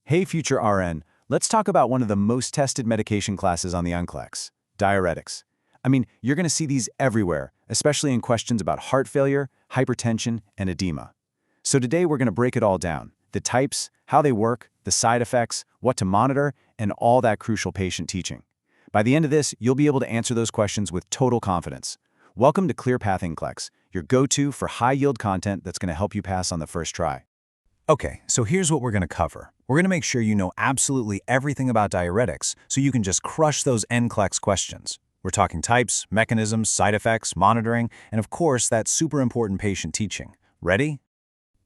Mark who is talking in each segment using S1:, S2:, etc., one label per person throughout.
S1: Hey future RN, let's talk about one of the most tested medication classes on the NCLEX, diuretics. I mean, you're going to see these everywhere, especially in questions about heart failure, hypertension, and edema. So today we're going to break it all down, the types, how they work, the side effects, what to monitor, and all that crucial patient teaching. By the end of this, you'll be able to answer those questions with total confidence. Welcome to ClearPath NCLEX, your go-to for high-yield content that's going to help you pass on the first try.
S2: Okay, so here's what we're going to cover. We're going to make sure you know absolutely everything about diuretics so you can just crush those NCLEX questions. We're talking types, mechanisms, side effects, monitoring, and of course, that super important patient teaching. Ready?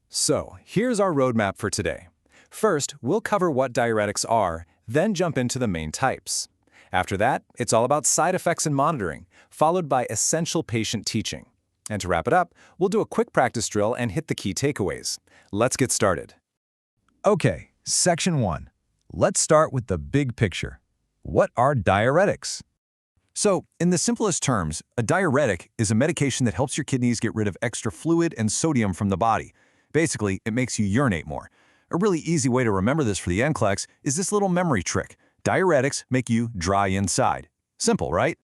S3: So, here's our roadmap for today. First, we'll cover what diuretics are, then jump into the main types. After that, it's all about side effects and monitoring, followed by essential patient teaching. And to wrap it up, we'll do a quick practice drill and hit the key takeaways. Let's get started.
S2: Okay, Section 1. Let's start with the big picture. What are diuretics? So, in the simplest terms, a diuretic is a medication that helps your kidneys get rid of extra fluid and sodium from the body. Basically, it makes you urinate more. A really easy way to remember this for the NCLEX is this little memory trick. Diuretics make you dry inside. Simple, right?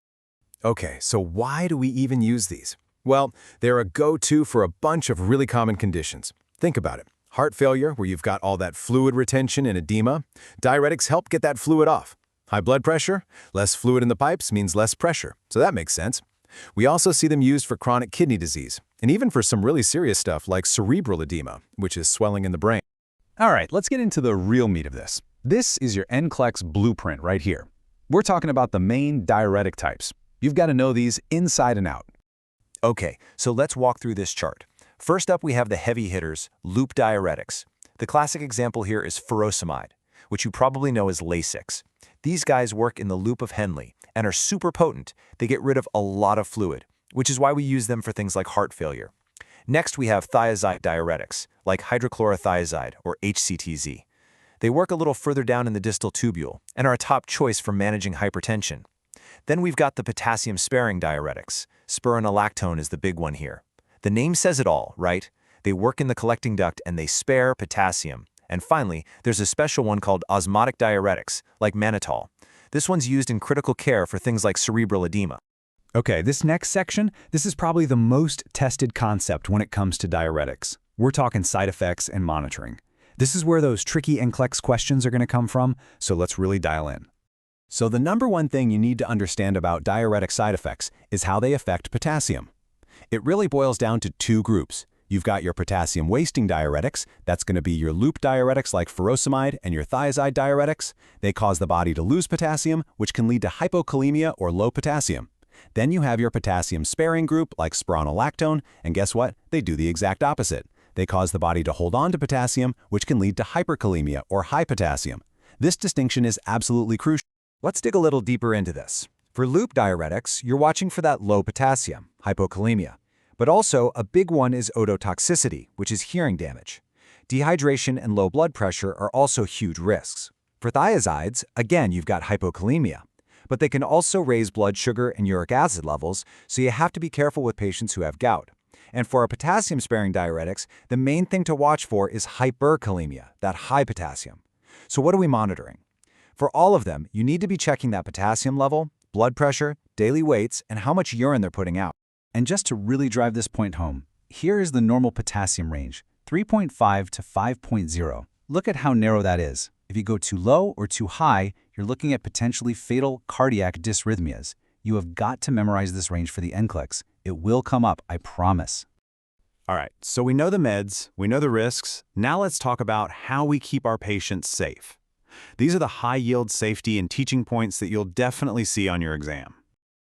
S3: Okay, so why do we even use these? Well, they're a go-to for a bunch of really common conditions. Think about it. Heart failure, where you've got all that fluid retention and edema. Diuretics help get that fluid off. High blood pressure, less fluid in the pipes means less pressure, so that makes sense. We also see them used for chronic kidney disease, and even for some really serious stuff like cerebral edema, which is swelling in the brain.
S2: All right, let's get into the real meat of this. This is your NCLEX blueprint right here. We're talking about the main diuretic types. You've got to know these inside and out. Okay, so let's walk through this chart. First up, we have the heavy hitters, loop diuretics. The classic example here is Furosemide, which you probably know as Lasix. These guys work in the loop of Henle and are super potent. They get rid of a lot of fluid, which is why we use them for things like heart failure. Next, we have thiazide diuretics, like Hydrochlorothiazide or HCTZ. They work a little further down in the distal tubule and are a top choice for managing hypertension. Then we've got the potassium-sparing diuretics. Spironolactone is the big one here. The name says it all, right? They work in the collecting duct and they spare potassium. And finally, there's a special one called osmotic diuretics, like Mannitol. This one's used in critical care for things like cerebral edema. Okay, this next section, this is probably the most tested concept when it comes to diuretics. We're talking side effects and monitoring. This is where those tricky NCLEX questions are going to come from, so let's really dial in. So the number one thing you need to understand about diuretic side effects is how they affect potassium. It really boils down to two groups. You've got your potassium-wasting diuretics, that's going to be your loop diuretics like furosemide and your thiazide diuretics. They cause the body to lose potassium, which can lead to hypokalemia or low potassium. Then you have your potassium-sparing group like spironolactone, and guess what? They do the exact opposite. They cause the body to hold on to potassium, which can lead to hyperkalemia or high potassium. This distinction is absolutely crucial. Let's dig a little deeper into this. For loop diuretics, you're watching for that low potassium, hypokalemia. But also, a big one is ototoxicity, which is hearing damage. Dehydration and low blood pressure are also huge risks. For thiazides, again, you've got hypokalemia. But they can also raise blood sugar and uric acid levels, so you have to be careful with patients who have gout. And for our potassium-sparing diuretics, the main thing to watch for is hyperkalemia, that high potassium. So what are we monitoring? For all of them, you need to be checking that potassium level, blood pressure, daily weights, and how much urine they're putting out. And just to really drive this point home, here is the normal potassium range, 3.5 to 5.0. Look at how narrow that is. If you go too low or too high, you're looking at potentially fatal cardiac dysrhythmias. You have got to memorize this range for the NCLEX. It will come up, I promise.
S1: All right, so we know the meds, we know the risks. Now let's talk about how we keep our patients safe. These are the high-yield safety and teaching points that you'll definitely see on your exam.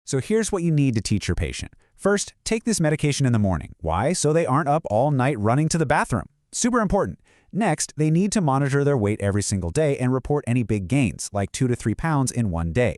S2: So here's what you need to teach your patient. First, take this medication in the morning. Why? So they aren't up all night running to the bathroom. Super important. Next, they need to monitor their weight every single day and report any big gains, like 2 to 3 pounds in one day.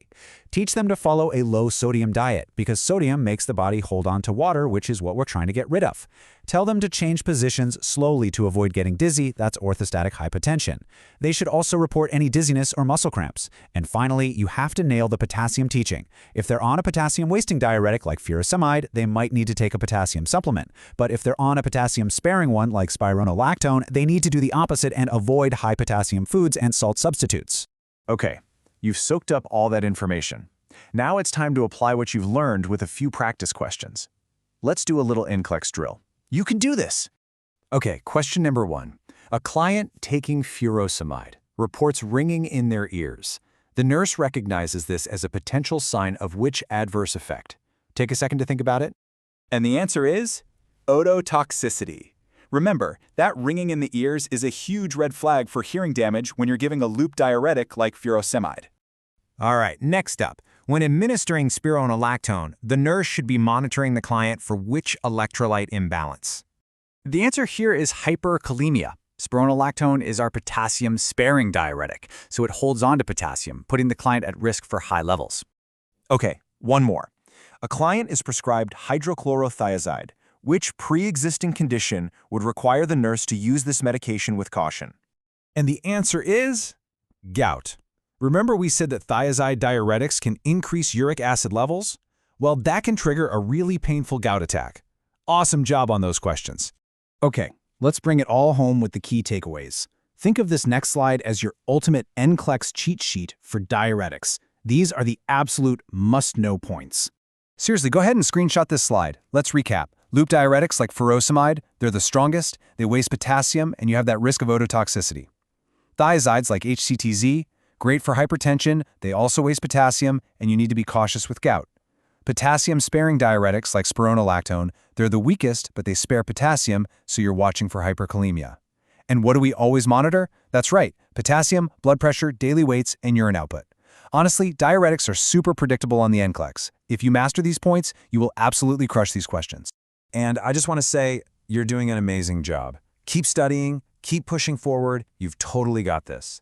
S2: Teach them to follow a low-sodium diet, because sodium makes the body hold on to water, which is what we're trying to get rid of. Tell them to change positions slowly to avoid getting dizzy. That's orthostatic hypotension. They should also report any dizziness or muscle cramps. And finally, you have to nail the potassium teaching. If they're on a potassium-wasting diuretic like furosemide, they might need to take a potassium supplement. But if they're on a potassium-sparing one like spironolactone, they need to do
S4: the opposite and avoid high potassium foods and salt substitutes.
S1: Okay, you've soaked up all that information. Now it's time to apply what you've learned with a few practice questions. Let's do a little NCLEX drill. You can do this!
S2: Okay, question number 1. A client taking furosemide reports ringing in their ears. The nurse recognizes this as a potential sign of which adverse effect? Take a second to think about it.
S5: And the answer is ototoxicity. Remember, that ringing in the ears is a huge red flag for hearing damage when you're giving a loop diuretic like furosemide.
S6: All right, next up. When administering spironolactone, the nurse should be monitoring the client for which electrolyte imbalance?
S4: The answer here is hyperkalemia. Spironolactone is our potassium-sparing diuretic, so it holds on to potassium, putting the client at risk for high levels.
S1: Okay, one more. A client is prescribed hydrochlorothiazide. Which pre-existing condition would require the nurse to use this medication with caution?
S3: And the answer is gout. Remember we said that thiazide diuretics can increase uric acid levels? Well, that can trigger a really painful gout attack. Awesome job on those questions.
S4: Okay, let's bring it all home with the key takeaways. Think of this next slide as your ultimate NCLEX cheat sheet for diuretics. These are the absolute must-know points.
S2: Seriously, go ahead and screenshot this slide. Let's recap. Loop diuretics like furosemide, they're the strongest, they waste potassium, and you have that risk of ototoxicity. Thiazides like HCTZ, great for hypertension, they also waste potassium, and you need to be cautious with gout. Potassium-sparing diuretics like spironolactone, they're the weakest, but they spare potassium, so you're watching for hyperkalemia. And what do we always monitor? That's right, potassium, blood pressure, daily weights, and urine output. Honestly, diuretics are super predictable on the NCLEX. If you master these points, you will absolutely crush these questions.
S1: And I just want to say, you're doing an amazing job. Keep studying, keep pushing forward, you've totally got this.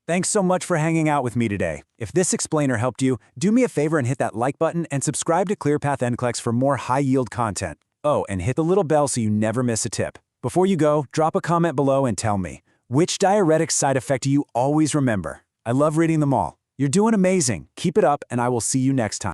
S4: Thanks so much for hanging out with me today. If this explainer helped you, do me a favor and hit that like button and subscribe to ClearPath NCLEX for more high-yield content. Oh, and hit the little bell so you never miss a tip. Before you go, drop a comment below and tell me, which diuretic side effect do you always remember? I love reading them all. You're doing amazing. Keep it up, and I will see you next time.